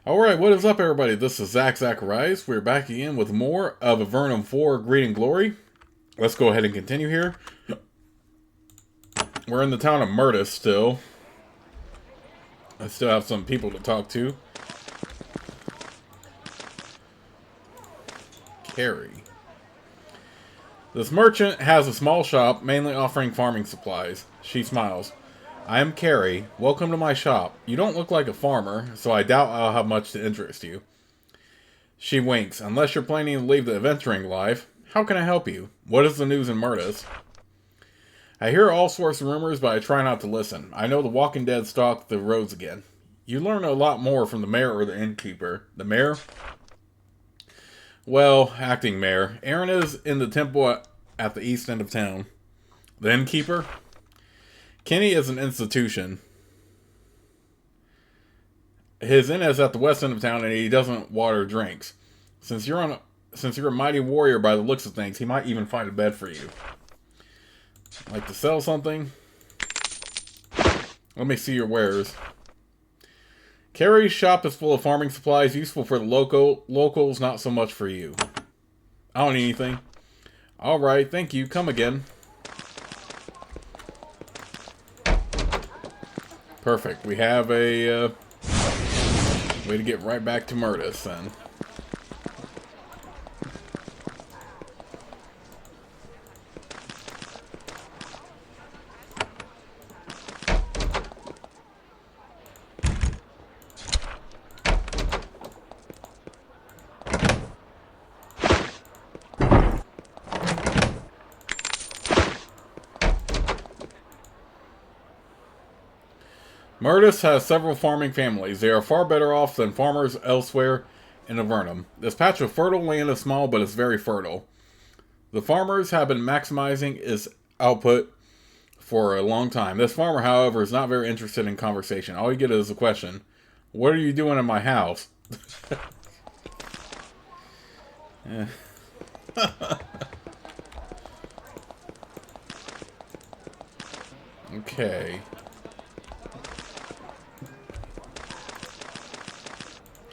Alright, what is up everybody? This is Zacharias. We're back again with more of Avernum 4 Greed and Glory. Let's go ahead and continue here. We're in the town of Mertis still. I still have some people to talk to. Carrie. This merchant has a small shop, mainly offering farming supplies. She smiles. I am Carrie. Welcome to my shop. You don't look like a farmer, so I doubt I'll have much to interest you. She winks. Unless you're planning to leave the adventuring life, how can I help you? What is the news in Mertis? I hear all sorts of rumors, but I try not to listen. I know the Walking Dead stalk the roads again. You learn a lot more from the mayor or the innkeeper. The mayor? Well, acting mayor. Aaron is in the temple at the east end of town. The innkeeper? Kenny is an institution. His inn is at the west end of town, and he doesn't water drinks. Since you're a mighty warrior by the looks of things, he might even find a bed for you. Like to sell something? Let me see your wares. Carrie's shop is full of farming supplies, useful for the locals, not so much for you. I don't need anything. Alright, thank you. Come again. Perfect. We have a way to get right back to Mertis then. Mertis has several farming families. They are far better off than farmers elsewhere in Avernum. This patch of fertile land is small, but it's very fertile. The farmers have been maximizing its output for a long time. This farmer, however, is not very interested in conversation. All you get is a question. What are you doing in my house? Okay.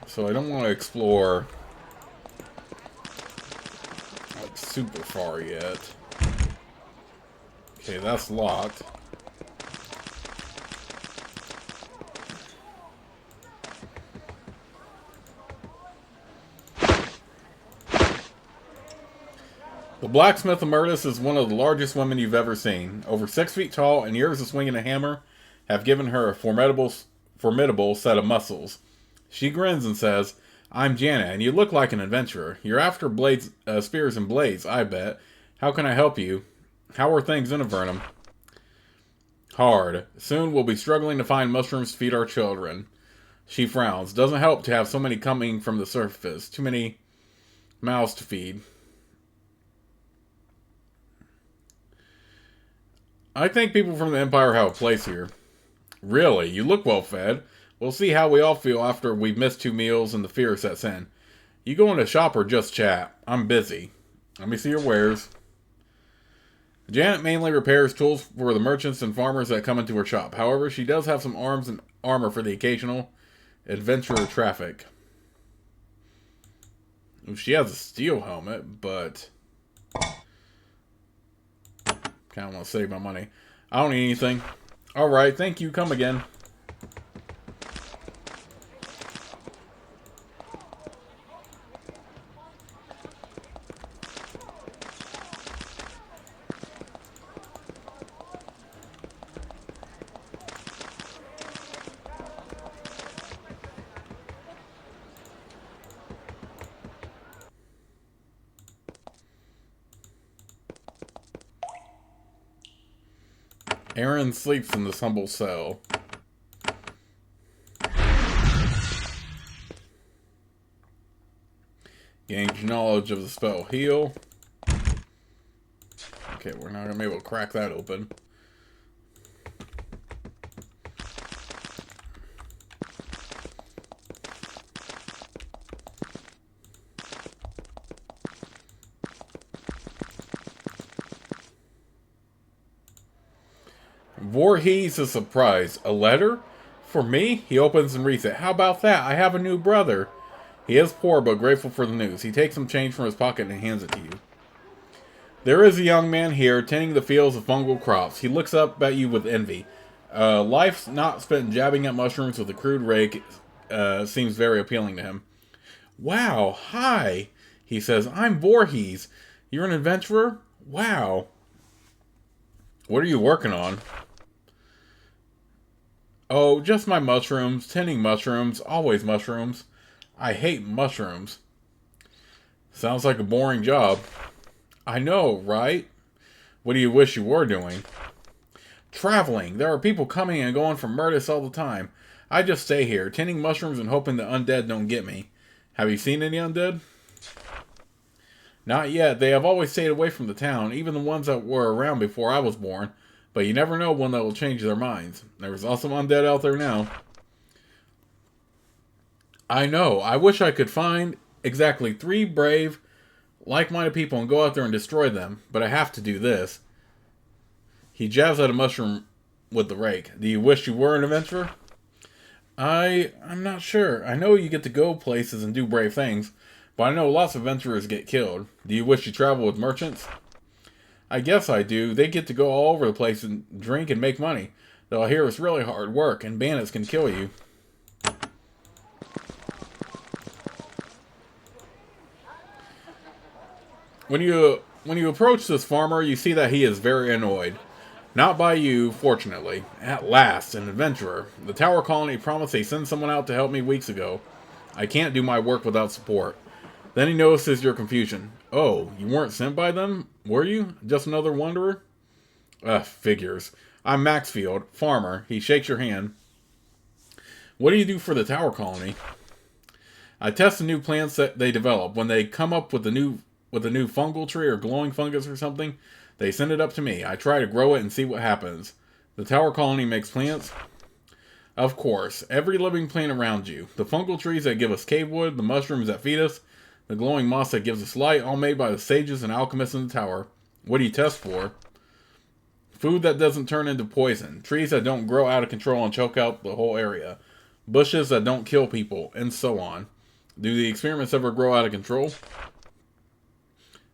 So I don't want to explore like super far yet. Okay, that's locked. The blacksmith of Mertis is one of the largest women you've ever seen. Over 6 feet tall, and years of swinging a hammer have given her a formidable set of muscles. She grins and says, I'm Janet, and you look like an adventurer. You're after blades, spears and blades, I bet. How can I help you? How are things in Avernum? Hard. Soon we'll be struggling to find mushrooms to feed our children. She frowns. Doesn't help to have so many coming from the surface. Too many mouths to feed. I think people from the Empire have a place here. Really? You look well fed. We'll see how we all feel after we've missed 2 meals and the fear sets in. You going to shop or just chat? I'm busy. Let me see your wares. Janet mainly repairs tools for the merchants and farmers that come into her shop. However, she does have some arms and armor for the occasional adventurer traffic. She has a steel helmet, but kind of want to save my money. I don't need anything. Alright, thank you. Come again. Aaron sleeps in this humble cell. Gains knowledge of the spell heal. Okay, we're not going to be able to crack that open. Voorhees is surprised. A letter? For me? He opens and reads it. How about that? I have a new brother. He is poor, but grateful for the news. He takes some change from his pocket and hands it to you. There is a young man here, tending the fields of fungal crops. He looks up at you with envy. Life's not spent jabbing at mushrooms with a crude rake seems very appealing to him. Wow, hi, he says. I'm Voorhees. You're an adventurer? Wow. What are you working on? Oh, just my mushrooms, tending mushrooms, always mushrooms. I hate mushrooms. Sounds like a boring job. I know, right? What do you wish you were doing? Traveling. There are people coming and going from Mertis all the time. I just stay here, tending mushrooms and hoping the undead don't get me. Have you seen any undead? Not yet. They have always stayed away from the town, even the ones that were around before I was born. But you never know when they will change their minds. There's also undead out there now. I know. I wish I could find exactly 3 brave, like-minded people and go out there and destroy them. But I have to do this. He jabs at a mushroom with the rake. Do you wish you were an adventurer? I'm not sure. I know you get to go places and do brave things, but I know lots of adventurers get killed. Do you wish you traveled with merchants? I guess I do. They get to go all over the place and drink and make money. Though I hear it's really hard work, and bandits can kill you. When you approach this farmer, you see that he is very annoyed. Not by you, fortunately. At last, an adventurer. The Tower Colony promised they send someone out to help me weeks ago. I can't do my work without support. Then he notices your confusion. Oh, you weren't sent by them? Were you? Just another wanderer? Figures. I'm Maxfield, farmer. He shakes your hand. What do you do for the Tower Colony? I test the new plants that they develop. When they come up with a new fungal tree or glowing fungus or something, they send it up to me. I try to grow it and see what happens. The Tower Colony makes plants? Of course. Every living plant around you. The fungal trees that give us cave wood, the mushrooms that feed us, the glowing moss that gives us light, all made by the sages and alchemists in the tower. What do you test for? Food that doesn't turn into poison. Trees that don't grow out of control and choke out the whole area. Bushes that don't kill people, and so on. Do the experiments ever grow out of control?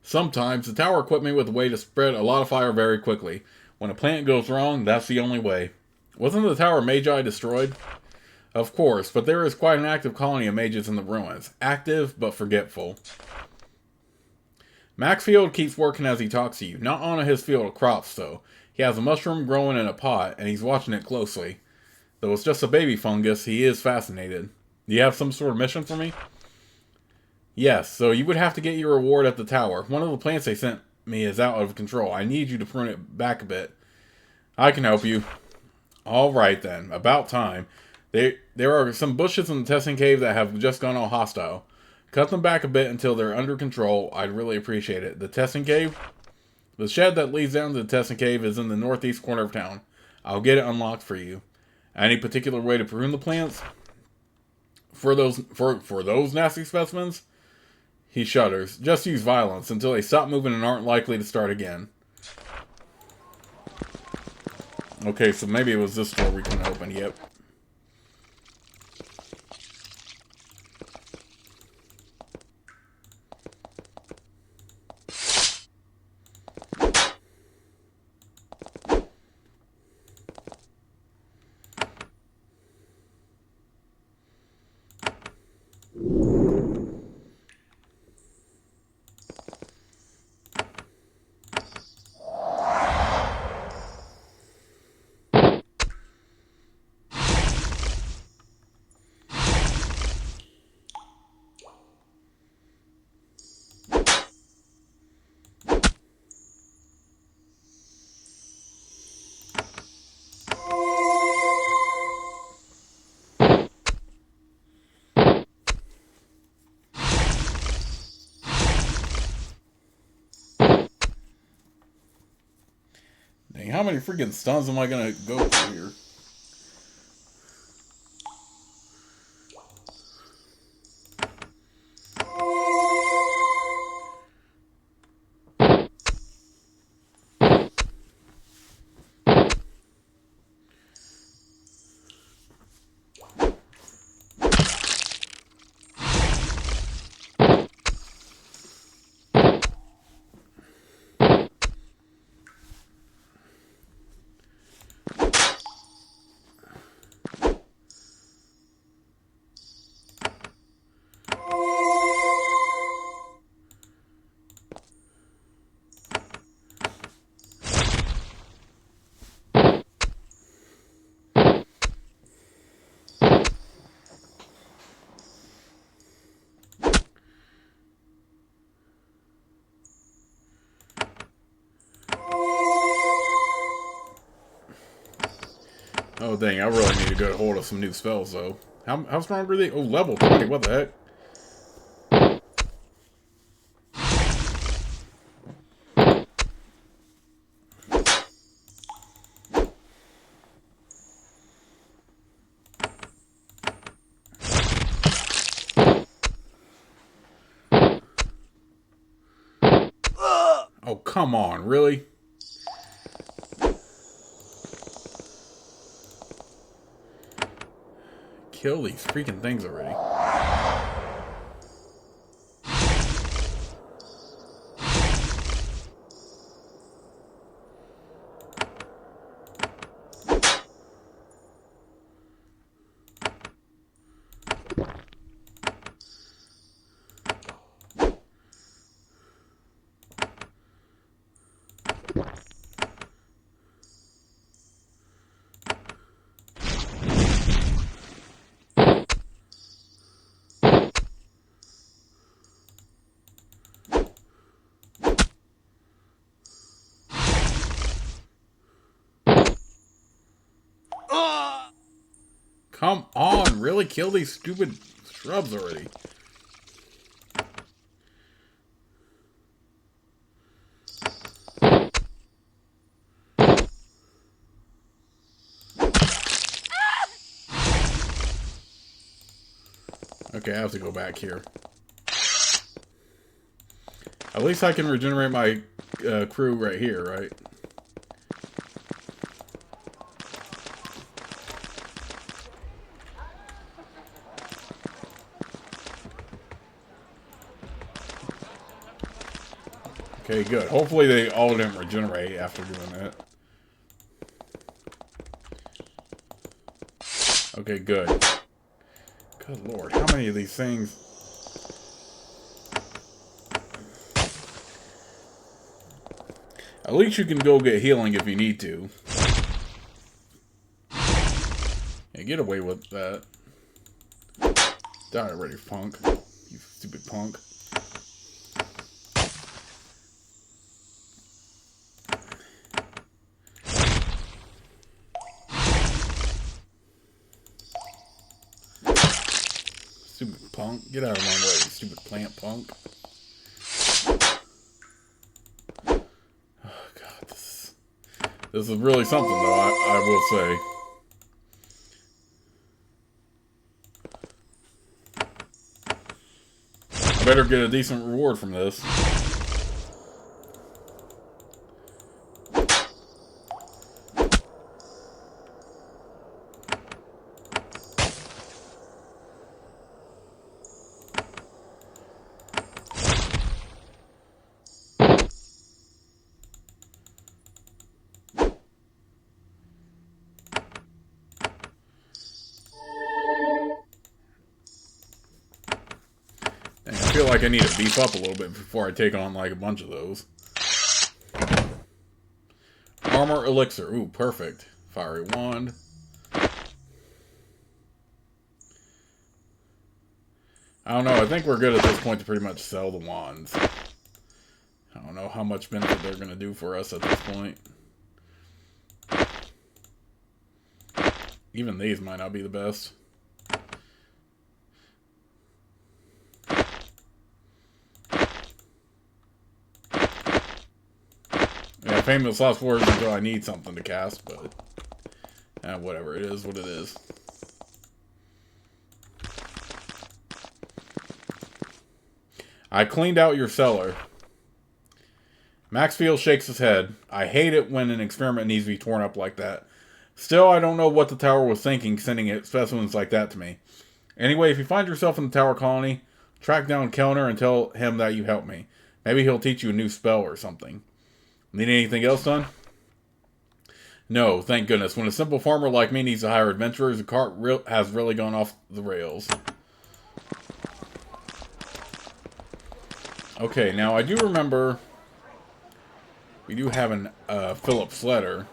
Sometimes. The tower equipped me with a way to spread a lot of fire very quickly. When a plant goes wrong, that's the only way. Wasn't the tower Magi destroyed? Of course, but there is quite an active colony of mages in the ruins. Active, but forgetful. Maxfield keeps working as he talks to you. Not on his field of crops, though. He has a mushroom growing in a pot, and he's watching it closely. Though it's just a baby fungus, he is fascinated. Do you have some sort of mission for me? Yes, so you would have to get your reward at the tower. One of the plants they sent me is out of control. I need you to prune it back a bit. I can help you. Alright then, about time. There are some bushes in the testing cave that have just gone all hostile. Cut them back a bit until they're under control. I'd really appreciate it. The testing cave? The shed that leads down to the testing cave is in the northeast corner of town. I'll get it unlocked for you. Any particular way to prune the plants? For those nasty specimens? He shudders. Just use violence until they stop moving and aren't likely to start again. Okay, so maybe it was this door we couldn't open. Yep. Dang, how many freaking stuns am I gonna go through here? Oh, dang, I really need to get a hold of some new spells, though. How strong are they? Oh, level 20, what the heck? Oh, come on, really? Kill these freaking things already. Come on, really? Kill these stupid shrubs already. Okay, I have to go back here. At least I can regenerate my crew right here, right? Okay, good. Hopefully they all didn't regenerate after doing that. Okay, good. Good lord, how many of these things? At least you can go get healing if you need to. Yeah, get away with that. Die already, punk. You stupid punk. Stupid punk. Get out of my way, you stupid plant punk. Oh god, this is really something though, I will say. I better get a decent reward from this. I feel like I need to beef up a little bit before I take on like a bunch of those. Armor elixir. Ooh, perfect. Fiery wand. I don't know. I think we're good at this point to pretty much sell the wands. I don't know how much benefit they're going to do for us at this point. Even these might not be the best. Yeah, famous last words until I need something to cast, but whatever. It is what it is. I cleaned out your cellar. Maxfield shakes his head. I hate it when an experiment needs to be torn up like that. Still, I don't know what the tower was thinking sending it specimens like that to me. Anyway, if you find yourself in the tower colony, track down Kellner and tell him that you helped me. Maybe he'll teach you a new spell or something. Need anything else done? No, thank goodness. When a simple farmer like me needs to hire adventurers, the cart has really gone off the rails. Okay, now I do remember we do have an Philip Sletter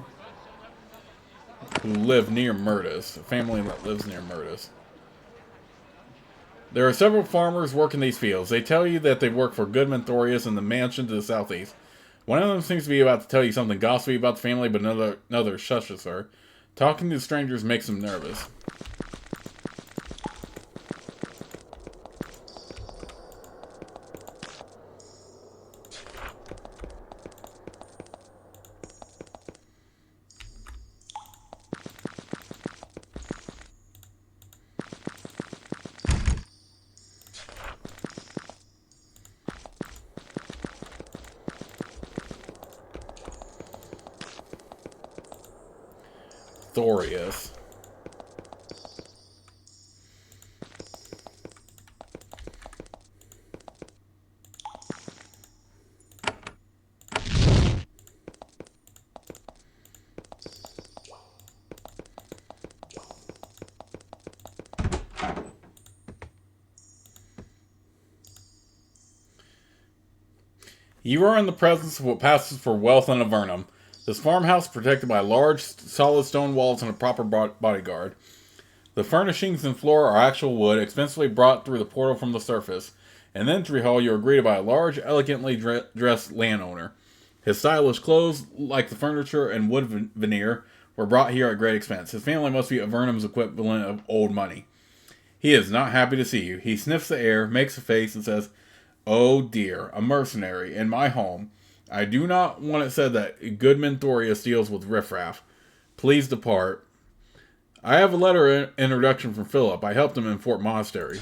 who lived near Mertis, a family that lives near Mertis. There are several farmers working these fields. They tell you that they work for Goodman Thorious in the mansion to the southeast. One of them seems to be about to tell you something gossipy about the family, but another shushes her. Talking to strangers makes him nervous. Thorious. You are in the presence of what passes for wealth in Avernum. This farmhouse is protected by large, solid stone walls and a proper bodyguard. The furnishings and floor are actual wood, expensively brought through the portal from the surface. In the entry hall, you are greeted by a large, elegantly dressed landowner. His stylish clothes, like the furniture and wood veneer, were brought here at great expense. His family must be Avernum's equivalent of old money. He is not happy to see you. He sniffs the air, makes a face, and says, "Oh dear, a mercenary in my home. I do not want it said that Goodman Thorious deals with riffraff. Please depart. I have a letter introduction from Philip. I helped him in Fort Monastery."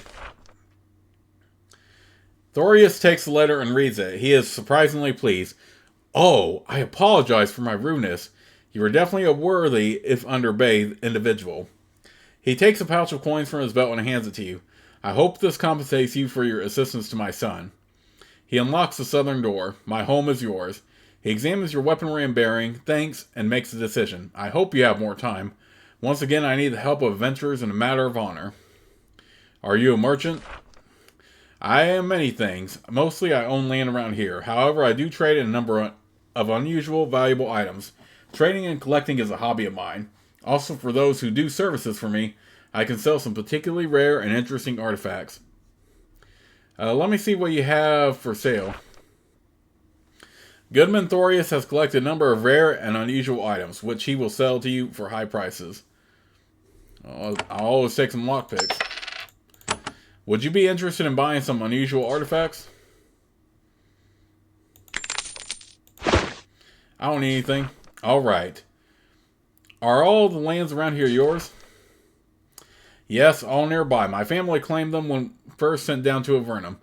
Thorious takes the letter and reads it. He is surprisingly pleased. "Oh, I apologize for my rudeness. You are definitely a worthy, if underbathed, individual." He takes a pouch of coins from his belt and hands it to you. "I hope this compensates you for your assistance to my son." He unlocks the southern door. "My home is yours." He examines your weaponry and bearing, thanks, and makes a decision. "I hope you have more time. Once again, I need the help of adventurers in a matter of honor." "Are you a merchant?" "I am many things. Mostly I own land around here. However, I do trade in a number of unusual, valuable items. Trading and collecting is a hobby of mine. Also, for those who do services for me, I can sell some particularly rare and interesting artifacts. Let me see what you have for sale." Goodman Thorious has collected a number of rare and unusual items, which he will sell to you for high prices. I'll always take some lockpicks. Would you be interested in buying some unusual artifacts? I don't need anything. Alright. Are all the lands around here yours? Yes, all nearby. My family claimed them when first sent down to Avernum.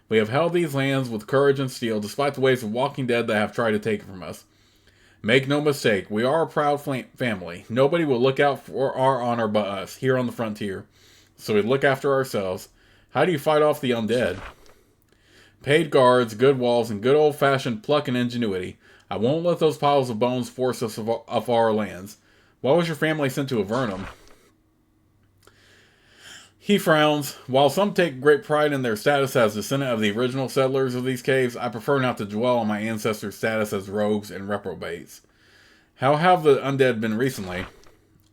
We have held these lands with courage and steel, despite the waves of walking dead that have tried to take it from us. Make no mistake, we are a proud family. Nobody will look out for our honor but us, here on the frontier. So we look after ourselves. How do you fight off the undead? Paid guards, good walls, and good old-fashioned pluck and ingenuity. I won't let those piles of bones force us off our lands. Why was your family sent to Avernum? He frowns. While some take great pride in their status as descendant of the original settlers of these caves, I prefer not to dwell on my ancestors' status as rogues and reprobates. How have the undead been recently?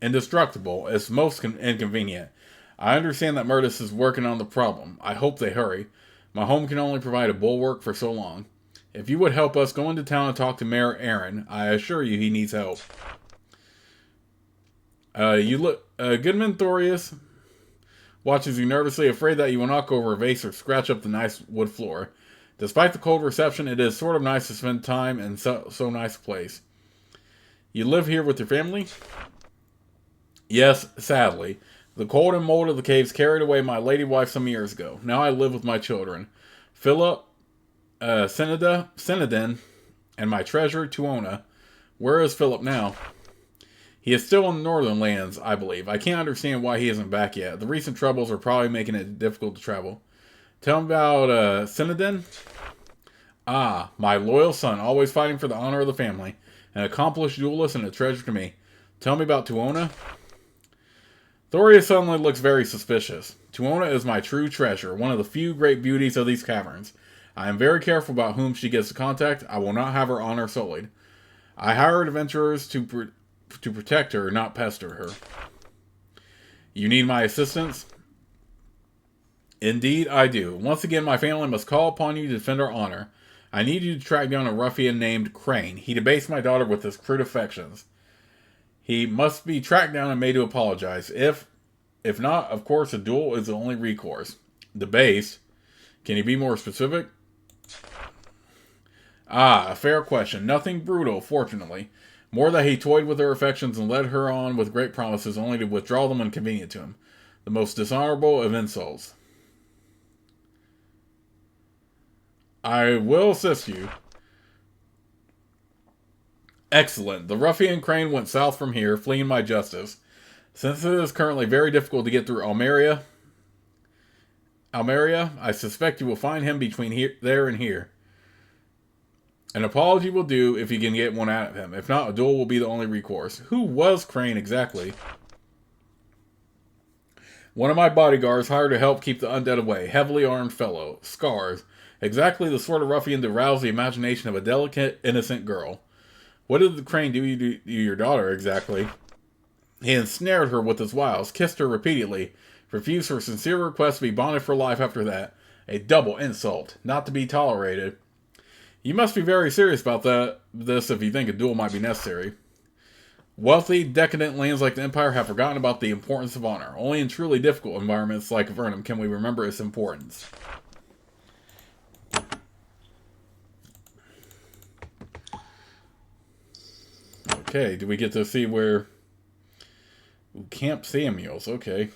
Indestructible. It's most inconvenient. I understand that Mertis is working on the problem. I hope they hurry. My home can only provide a bulwark for so long. If you would help us, go into town and talk to Mayor Aaron. I assure you he needs help. Goodman Thorious watches you nervously, afraid that you will knock over a vase or scratch up the nice wood floor. Despite the cold reception, it is sort of nice to spend time in so nice a place. You live here with your family? Yes, sadly. The cold and mold of the caves carried away my lady wife some years ago. Now I live with my children, Philip, Synodin, and my treasure, Tuona. Where is Philip now? He is still in the northern lands, I believe. I can't understand why he isn't back yet. The recent troubles are probably making it difficult to travel. Tell me about Synodin. Ah, my loyal son, always fighting for the honor of the family. An accomplished duelist and a treasure to me. Tell me about Tuona. Thorious suddenly looks very suspicious. Tuona is my true treasure, one of the few great beauties of these caverns. I am very careful about whom she gets to contact. I will not have her honor sullied. I hired adventurers to protect her, not pester her. You need my assistance? Indeed, I do. Once again, my family must call upon you to defend our honor. I need you to track down a ruffian named Crane. He debased my daughter with his crude affections. He must be tracked down and made to apologize. If not, of course, a duel is the only recourse. Debased. Can you be more specific? Ah, a fair question. Nothing brutal, fortunately. More that he toyed with her affections and led her on with great promises, only to withdraw them when convenient to him. The most dishonorable of insults. I will assist you. Excellent. The ruffian Crane went south from here, fleeing my justice. Since it is currently very difficult to get through Almeria, I suspect you will find him between there and here. An apology will do if you can get one out of him. If not, a duel will be the only recourse. Who was Crane exactly? One of my bodyguards hired to help keep the undead away. Heavily armed fellow. Scars. Exactly the sort of ruffian to rouse the imagination of a delicate, innocent girl. What did the Crane do to your daughter exactly? He ensnared her with his wiles, kissed her repeatedly, refused her sincere request to be bonded for life after that. A double insult, not to be tolerated. You must be very serious about this if you think a duel might be necessary. Wealthy, decadent lands like the Empire have forgotten about the importance of honor. Only in truly difficult environments like Avernum can we remember its importance. Okay, do we get to see where... Camp Samuels, okay.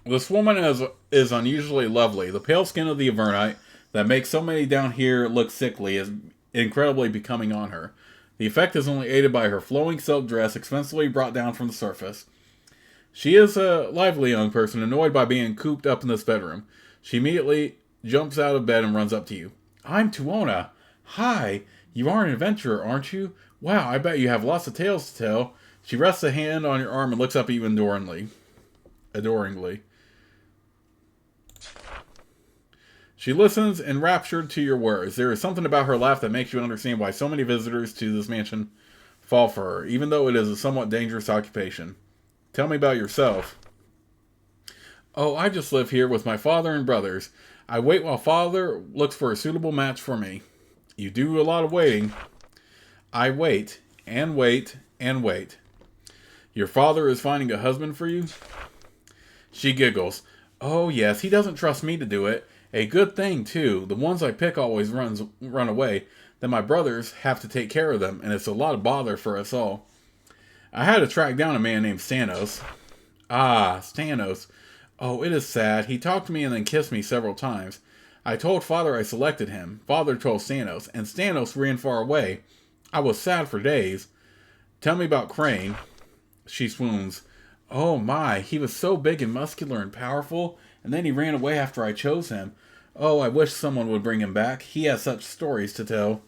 This woman is unusually lovely. The pale skin of the Avernite that makes so many down here look sickly is incredibly becoming on her. The effect is only aided by her flowing silk dress expensively brought down from the surface. She is a lively young person, annoyed by being cooped up in this bedroom. She immediately jumps out of bed and runs up to you. I'm Tuona. Hi, you are an adventurer, aren't you? Wow, I bet you have lots of tales to tell. She rests a hand on your arm and looks up at you adoringly. She listens, enraptured to your words. There is something about her laugh that makes you understand why so many visitors to this mansion fall for her, even though it is a somewhat dangerous occupation. Tell me about yourself. Oh, I just live here with my father and brothers. I wait while father looks for a suitable match for me. You do a lot of waiting. I wait, and wait, and wait. Your father is finding a husband for you? She giggles. Oh, yes, he doesn't trust me to do it. A good thing, too. The ones I pick always run away. Then my brothers have to take care of them, and it's a lot of bother for us all. I had to track down a man named Stanos. Ah, Stanos. Oh, it is sad. He talked to me and then kissed me several times. I told Father I selected him. Father told Stanos, and Stanos ran far away. I was sad for days. Tell me about Crane. She swoons. Oh my, he was so big and muscular and powerful, and then he ran away after I chose him. Oh, I wish someone would bring him back. He has such stories to tell.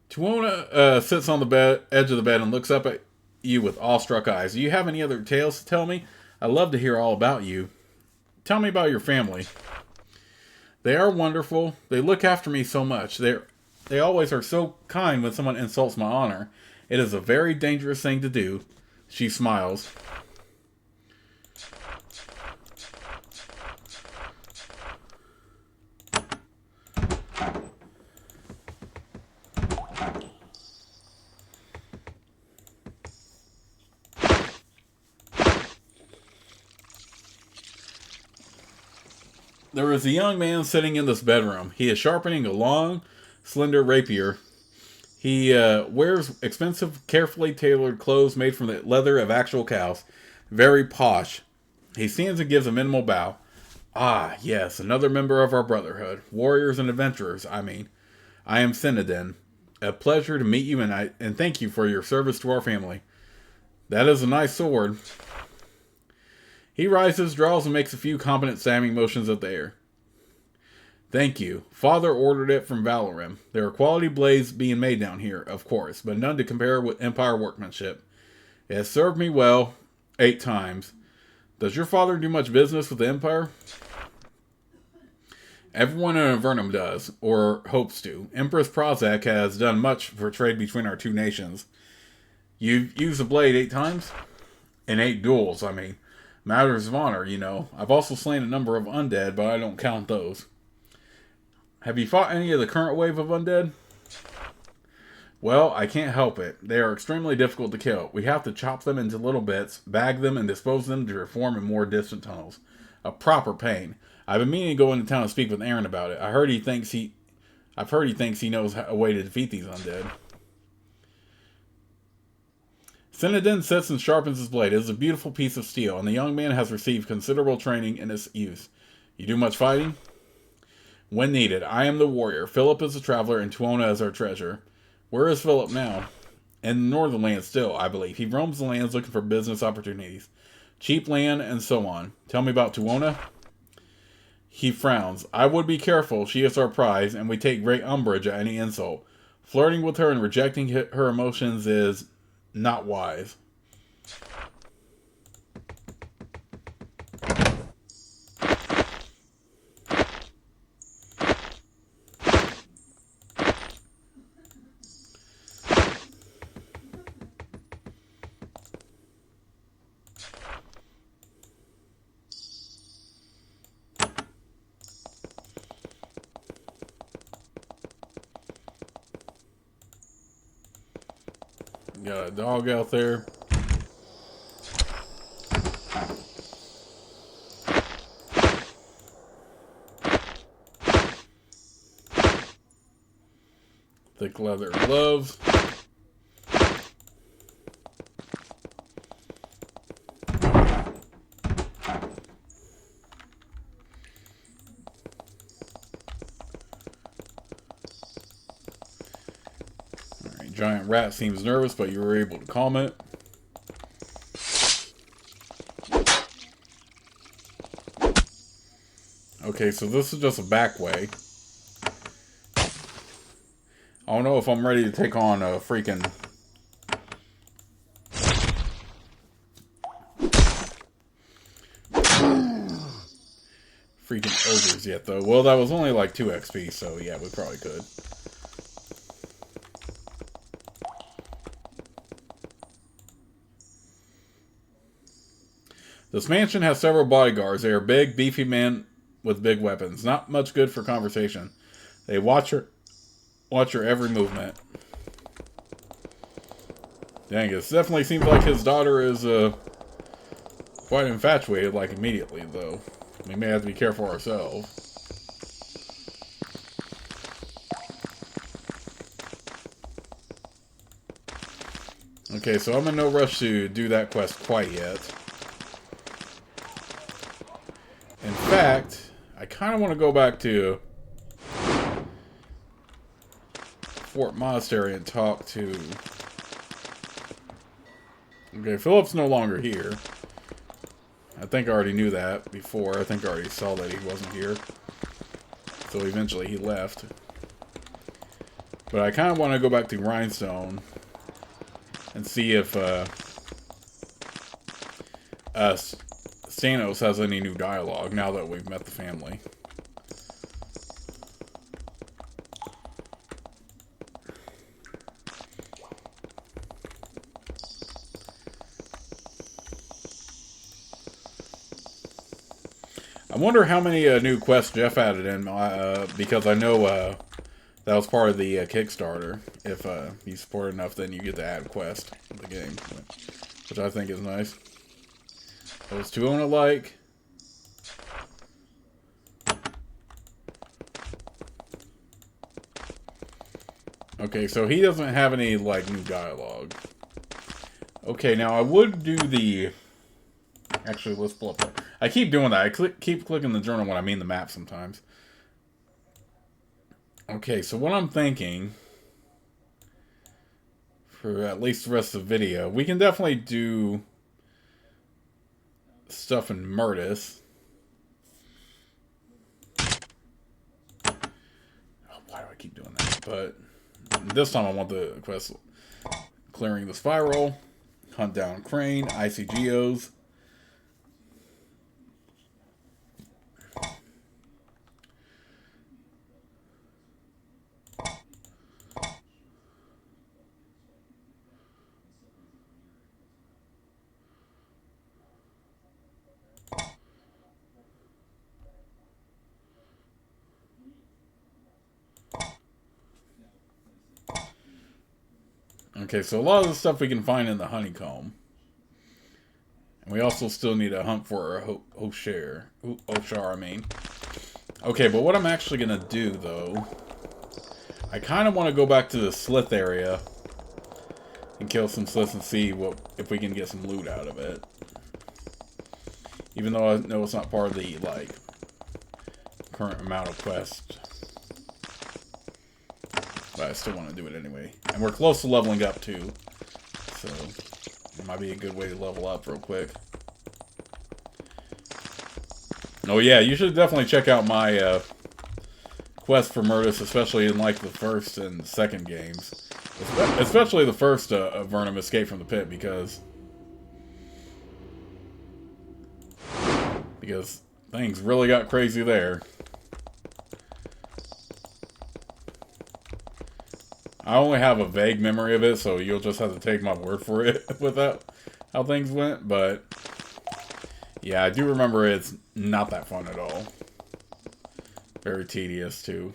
Tuona sits on the edge of the bed and looks up at you with awestruck eyes. Do you have any other tales to tell me? I'd love to hear all about you. Tell me about your family. They are wonderful. They look after me so much. They always are so kind when someone insults my honor. It is a very dangerous thing to do. She smiles. There is a young man sitting in this bedroom. He is sharpening a long, slender rapier. He wears expensive, carefully tailored clothes made from the leather of actual cows. Very posh. He stands and gives a minimal bow. Ah, yes, another member of our brotherhood. Warriors and adventurers, I mean. I am Synodin. A pleasure to meet you, and thank you for your service to our family. That is a nice sword. He rises, draws, and makes a few competent stabbing motions at the air. Thank you. Father ordered it from Valorim. There are quality blades being made down here, of course, but none to compare with Empire workmanship. It has served me well 8 times. Does your father do much business with the Empire? Everyone in Avernum does, or hopes to. Empress Prozac has done much for trade between our two nations. You've used the blade 8 times? In 8 duels, I mean. Matters of honor, you know. I've also slain a number of undead, but I don't count those. Have you fought any of the current wave of undead? Well, I can't help it. They are extremely difficult to kill. We have to chop them into little bits, bag them, and dispose them to reform in more distant tunnels. A proper pain. I've been meaning to go into town and speak with Aaron about it. I've heard he thinks he knows a way to defeat these undead. Cinedin sits and sharpens his blade. It is a beautiful piece of steel, and the young man has received considerable training in its use. You do much fighting? When needed. I am the warrior. Philip is the traveler, and Tuona is our treasure. Where is Philip now? In the northern lands still, I believe. He roams the lands looking for business opportunities. Cheap land, and so on. Tell me about Tuona. He frowns. I would be careful. She is our prize, and we take great umbrage at any insult. Flirting with her and rejecting her emotions is not wise. Got a dog out there. Thick leather gloves. Giant rat seems nervous, but you were able to calm it. Okay, so this is just a back way. I don't know if I'm ready to take on a freaking... freaking ogres yet, though. Well, that was only like 2 XP, so yeah, we probably could. This mansion has several bodyguards. They are big, beefy men with big weapons. Not much good for conversation. They watch your every movement. Dang, it definitely seems like his daughter is quite infatuated, like immediately, though. We may have to be careful ourselves. Okay, so I'm in no rush to do that quest quite yet. In fact, I kind of want to go back to Fort Monastery and talk to... Okay, Philip's no longer here. I think I already knew that before. I think I already saw that he wasn't here. So eventually he left. But I kind of want to go back to Rhinestone and see if Stanos has any new dialogue now that we've met the family. I wonder how many new quests Jeff added in, because I know that was part of the Kickstarter. If you support enough, then you get to add quest in the game, which I think is nice. Those two own alike. Okay, so he doesn't have any, like, new dialogue. Okay, now I would do the... Actually, let's pull up that. I keep doing that. I keep clicking the journal when I mean the map sometimes. Okay, so what I'm thinking... for at least the rest of the video, we can definitely do... stuff in Mertis. Oh, why do I keep doing that? But this time I want the quest clearing the spiral. Hunt down Crane, Icy Geos. Okay, so a lot of the stuff we can find in the honeycomb. And we also still need to hunt for a Oshar, I mean. Okay, but what I'm actually going to do, though... I kind of want to go back to the Slith area and kill some Sliths and see if we can get some loot out of it. Even though I know it's not part of the, like, current amount of quest. But I still want to do it anyway. And we're close to leveling up, too. So, it might be a good way to level up real quick. Oh yeah, you should definitely check out my quest for Mertis, especially in like the first and second games. Especially the first Avernum Escape from the Pit, because things really got crazy there. I only have a vague memory of it, so you'll just have to take my word for it without how things went, but yeah, I do remember it's not that fun at all. Very tedious, too.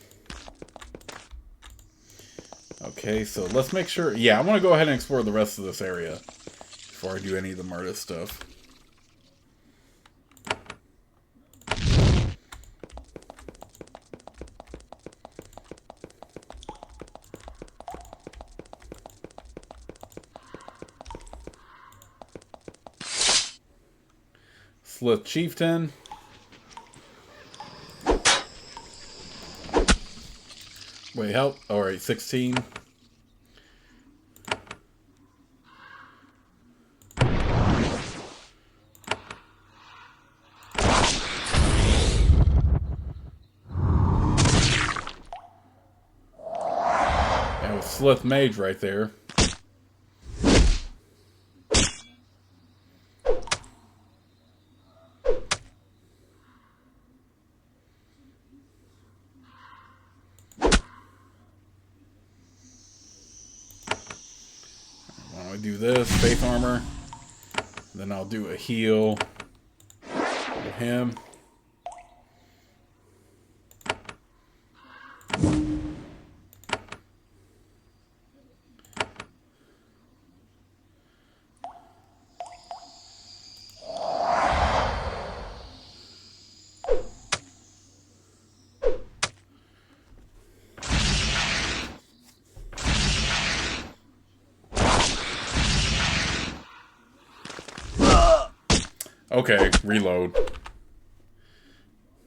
Okay, so let's make sure... Yeah, I want to go ahead and explore the rest of this area before I do any of the Mertis stuff. Slith Chieftain. Wait, help. Alright, 16. That was Slith Mage right there. Do this, faith armor, then I'll do a heal with him. Okay, reload.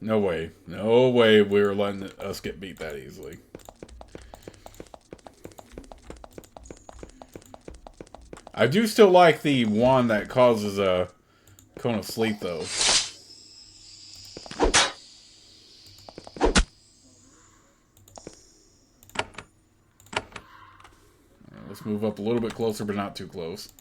No way. No way we were letting us get beat that easily. I do still like the one that causes a cone of sleep, though. Let's move up a little bit closer, but not too close.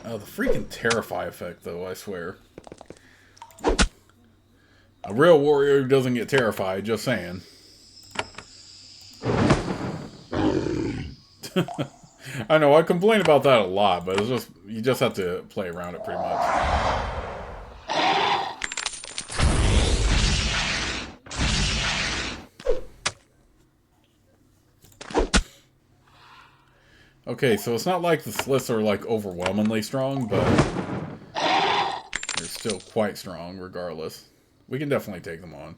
Oh, the freaking Terrify effect, though, I swear. A real warrior doesn't get terrified, just saying. I know, I complain about that a lot, but it's just, you just have to play around it pretty much. Okay, so it's not like the Sliths are like overwhelmingly strong, but they're still quite strong regardless. We can definitely take them on.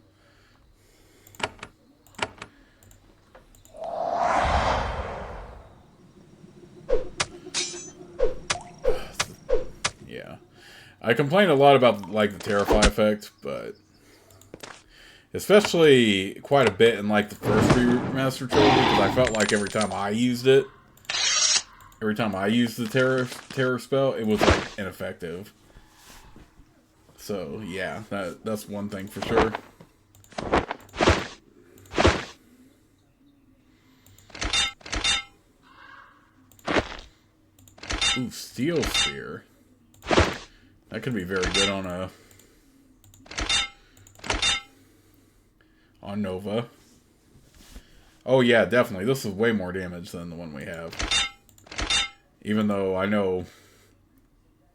Yeah. I complain a lot about like the Terrify effect, but especially quite a bit in like the first remaster trilogy, because I felt like every time I used it, every time I used the terror spell, it was like ineffective. So yeah, that's one thing for sure. Ooh, Steel Spear. That could be very good on Nova. Oh yeah, definitely. This is way more damage than the one we have. Even though I know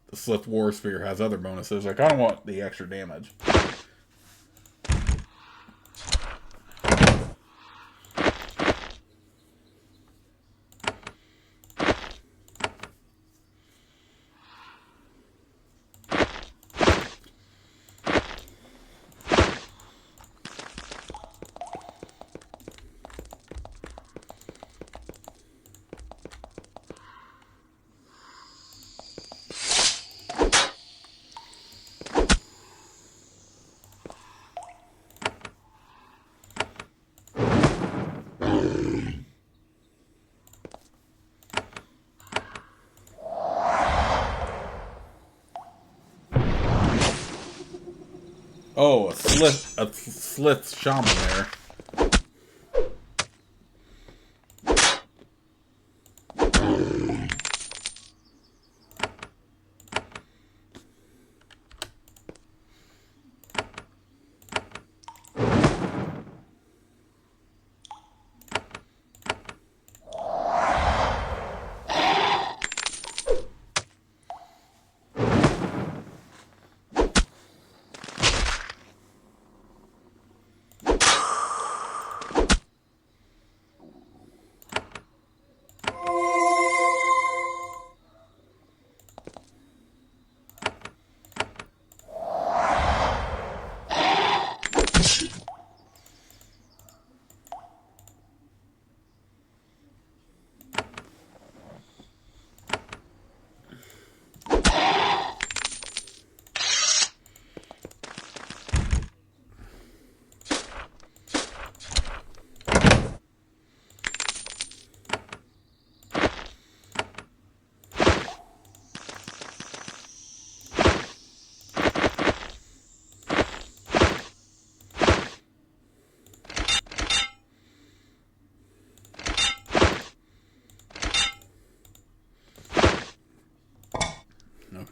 the Slith War Spear has other bonuses, like I don't want the extra damage. Oh, a Slith Shaman there.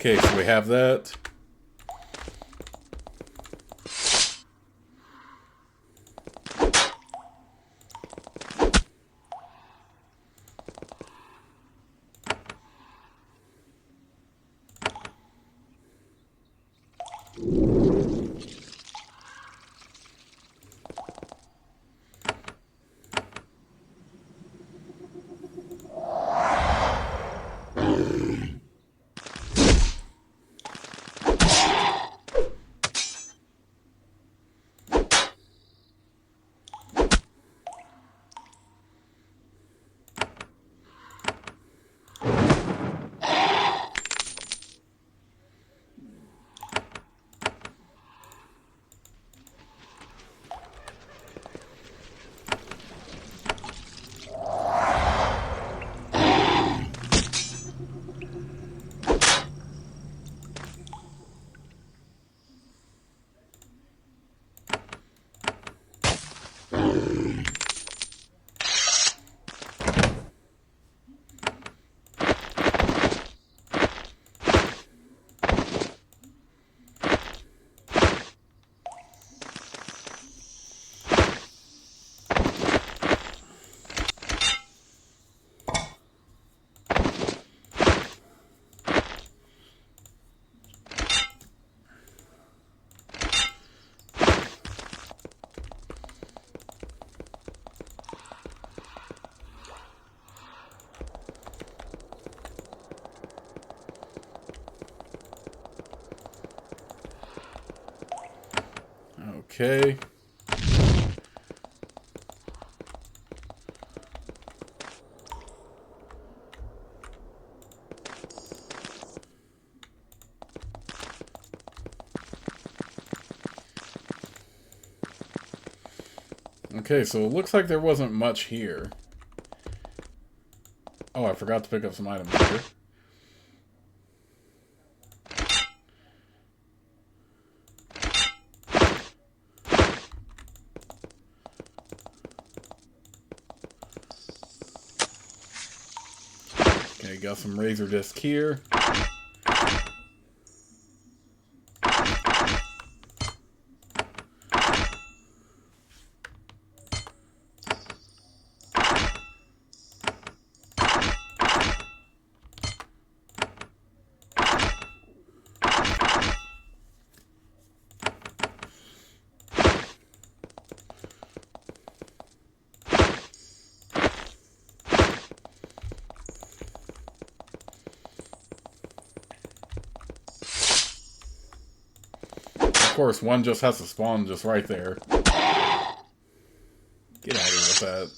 Okay, so we have that. Okay. Okay, so it looks like there wasn't much here. Oh, I forgot to pick up some items here. Okay, got some razor disc here. Of course, one just has to spawn just right there. Get out of here with that.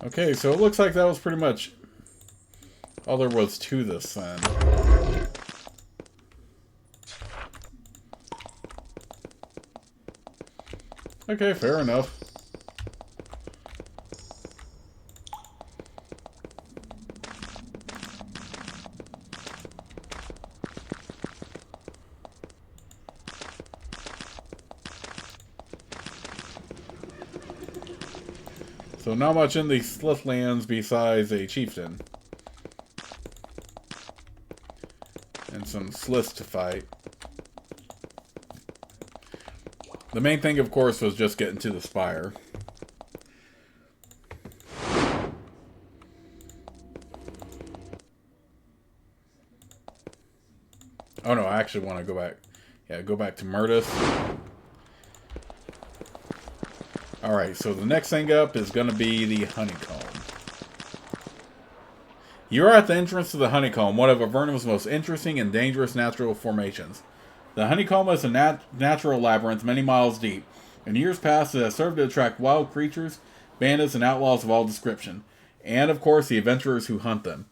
Okay, so it looks like that was pretty much all there was to this then. Okay, fair enough. So not much in these Slithlands besides a chieftain. And some Sliths to fight. The main thing, of course, was just getting to the spire. Oh no, I actually want to go back. Yeah, go back to Mertis. Alright, so the next thing up is going to be the honeycomb. You are at the entrance to the honeycomb, one of Avernum's most interesting and dangerous natural formations. The honeycomb is a natural labyrinth many miles deep. In years past, it has served to attract wild creatures, bandits, and outlaws of all description, and, of course, the adventurers who hunt them.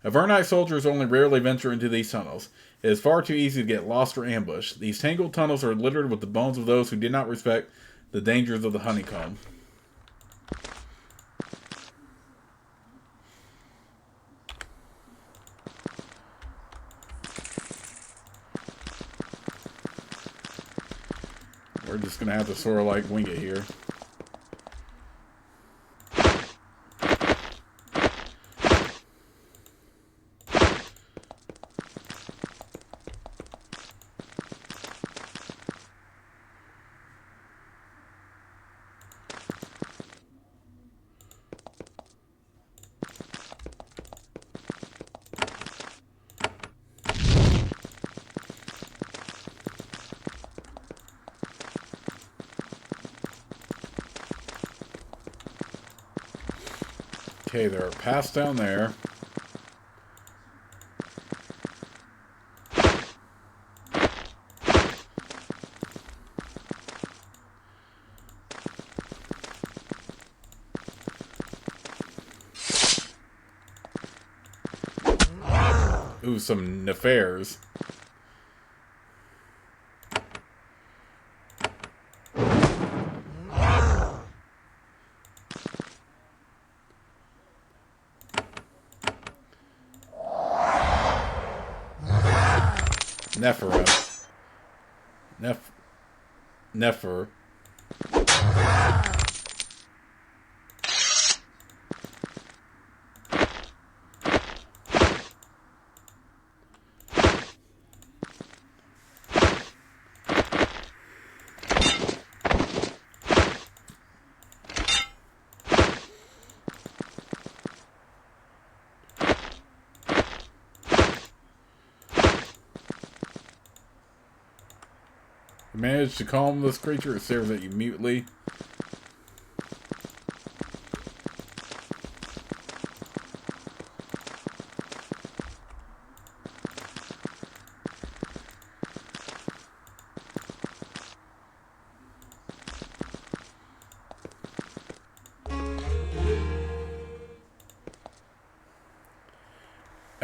Avernite soldiers only rarely venture into these tunnels. It is far too easy to get lost or ambushed. These tangled tunnels are littered with the bones of those who did not respect the dangers of the honeycomb. We're just going to have to sort of like wing it here. Okay, there are paths down there. Ooh, some Nefers. Nefer. You managed to calm this creature. It stares at you mutely.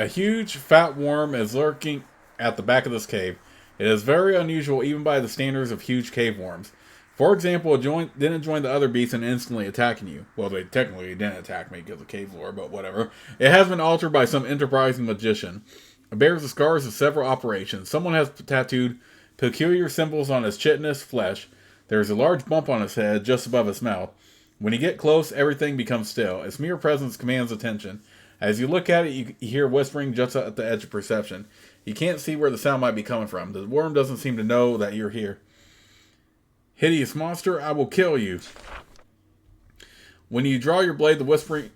A huge, fat worm is lurking at the back of this cave. It is very unusual even by the standards of huge cave worms. For example, it didn't join the other beasts and instantly attacking you. Well, they technically didn't attack me because of cave lore, but whatever. It has been altered by some enterprising magician. It bears the scars of several operations. Someone has tattooed peculiar symbols on his chitinous flesh. There is a large bump on his head just above his mouth. When you get close, everything becomes still. Its mere presence commands attention. As you look at it, you hear whispering just at the edge of perception. You can't see where the sound might be coming from. The worm doesn't seem to know that you're here. Hideous monster, I will kill you. When you draw your blade, the whispering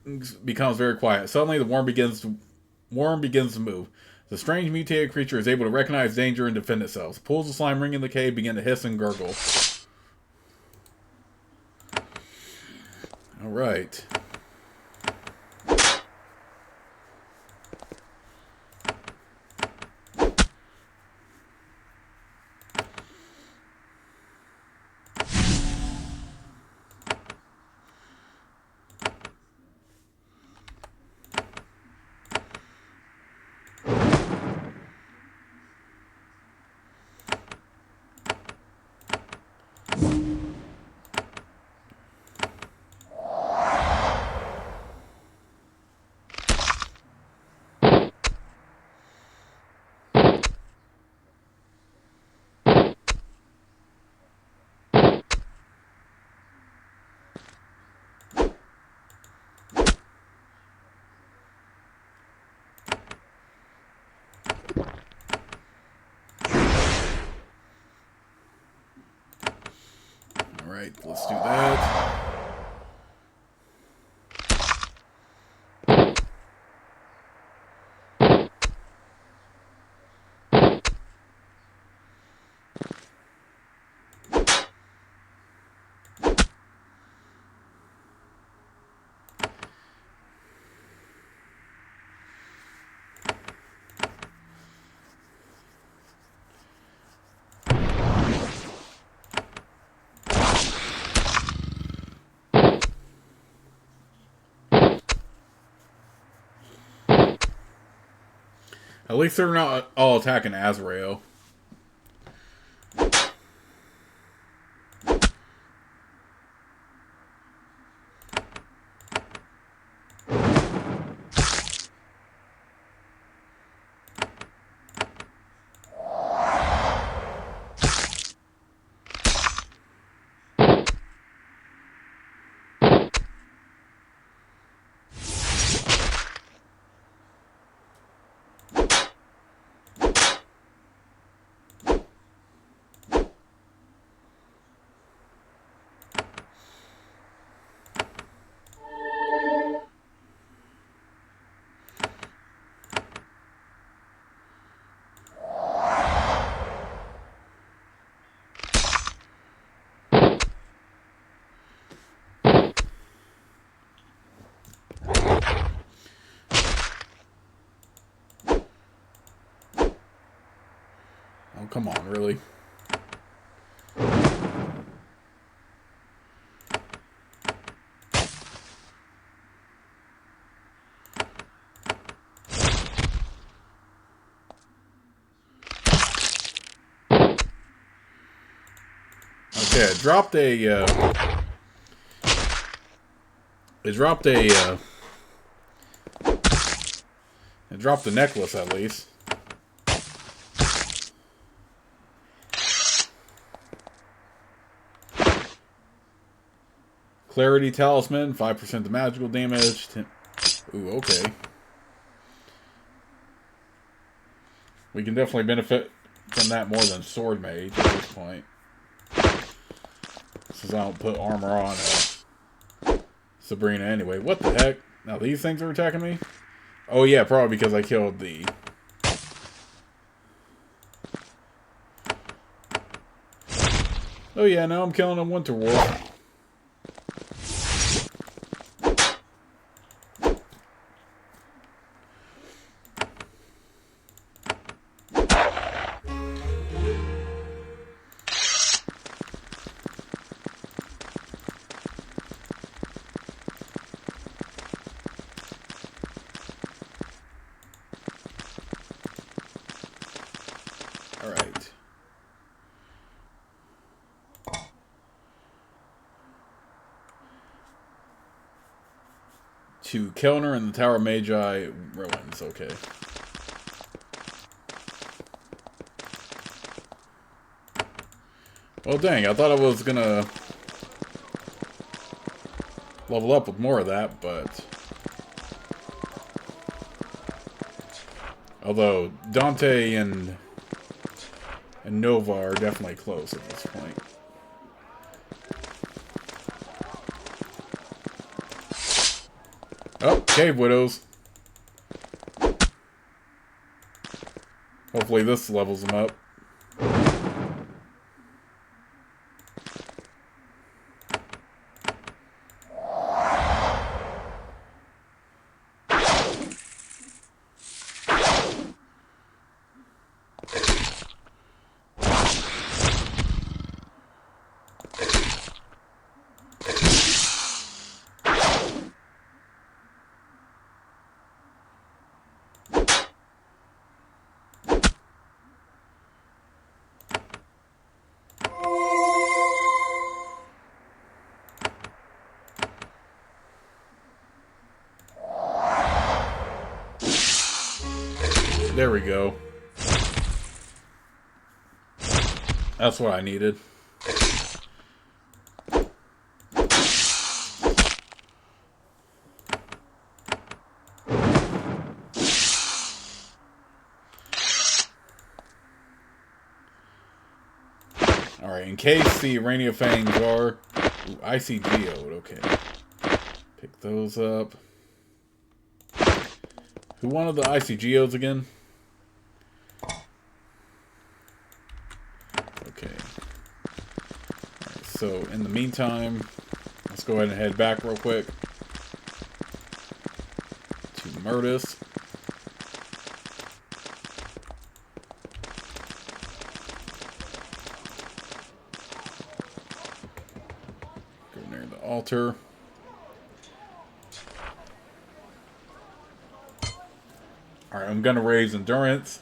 becomes very quiet. Suddenly, the worm begins to move. The strange mutated creature is able to recognize danger and defend itself. Pools of slime ring in the cave begin to hiss and gurgle. Alright. Alright, let's do that. At least they're not all attacking Azrael. Oh, come on, really? Okay, it dropped a necklace at least. Clarity Talisman, 5% the magical damage. Ooh, okay. We can definitely benefit from that more than Sword Mage at this point. Since I don't put armor on Sabrina anyway. What the heck? Now these things are attacking me? Oh yeah, probably because I killed the... Oh yeah, now I'm killing a Winter Wolf. to Kellner and the Tower of Magi ruins. Okay. Well, dang, I thought I was gonna level up with more of that, but... Although, Dante and Nova are definitely close at this point. Oh, Cave Widows. Hopefully this levels them up. There we go. That's what I needed. Alright, in case the Urania Fangs are... Ooh, Icy Geode, okay. Pick those up. Who wanted the Icy Geodes again? Okay. Alright, so in the meantime, let's go ahead and head back real quick to Mertis. Go near the altar. Alright, I'm gonna raise endurance.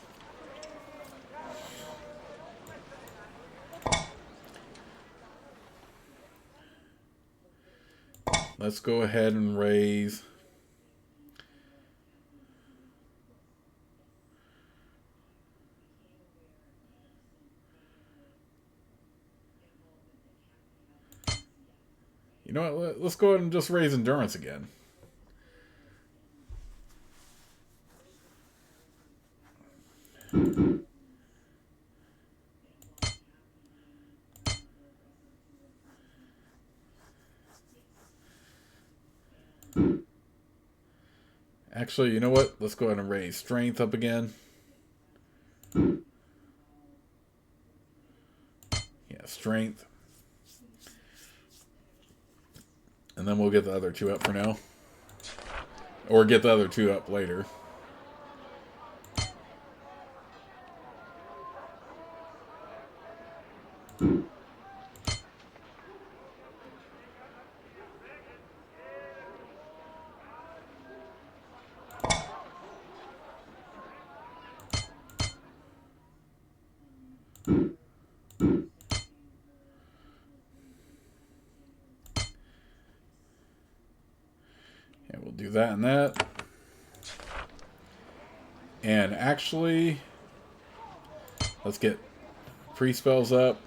Let's go ahead and raise... You know what, let's go ahead and just raise endurance again. Actually, you know what? Let's go ahead and raise strength up again. Yeah, strength. And then we'll get the other two up for now. Or get the other two up later. Yeah, we'll do that and that. And actually, let's get pre-spells up.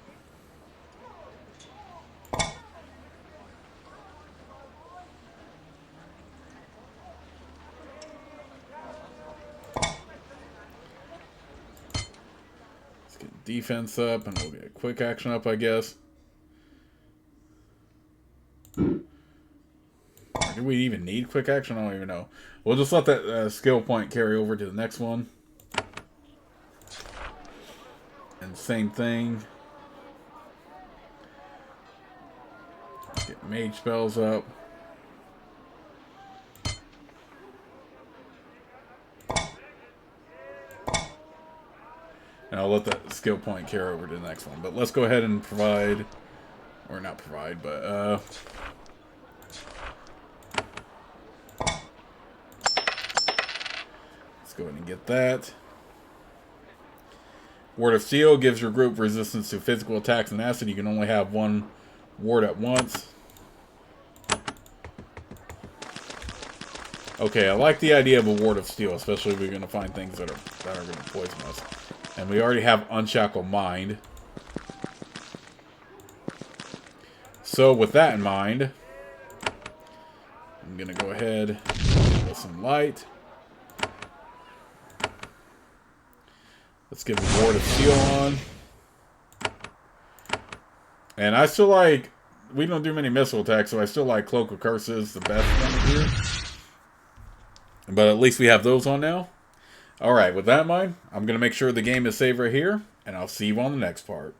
Let's get defense up, and we'll get quick action up, I guess. Do we even need quick action? I don't even know. We'll just let that skill point carry over to the next one. And same thing. Get mage spells up. And I'll let that skill point carry over to the next one. But let's go ahead and provide, or not provide, but go ahead and get that. Ward of Steel gives your group resistance to physical attacks and acid. You can only have one ward at once. Okay, I like the idea of a Ward of Steel, especially if we're going to find things that are going to poison us. And we already have Unshackle Mind. So with that in mind, I'm going to go ahead with some light. Let's give a Ward of Steel on. And I still like... We don't do many missile attacks, so I still like Cloak of Curses, the best one here. But at least we have those on now. Alright, with that in mind, I'm going to make sure the game is saved right here, and I'll see you on the next part.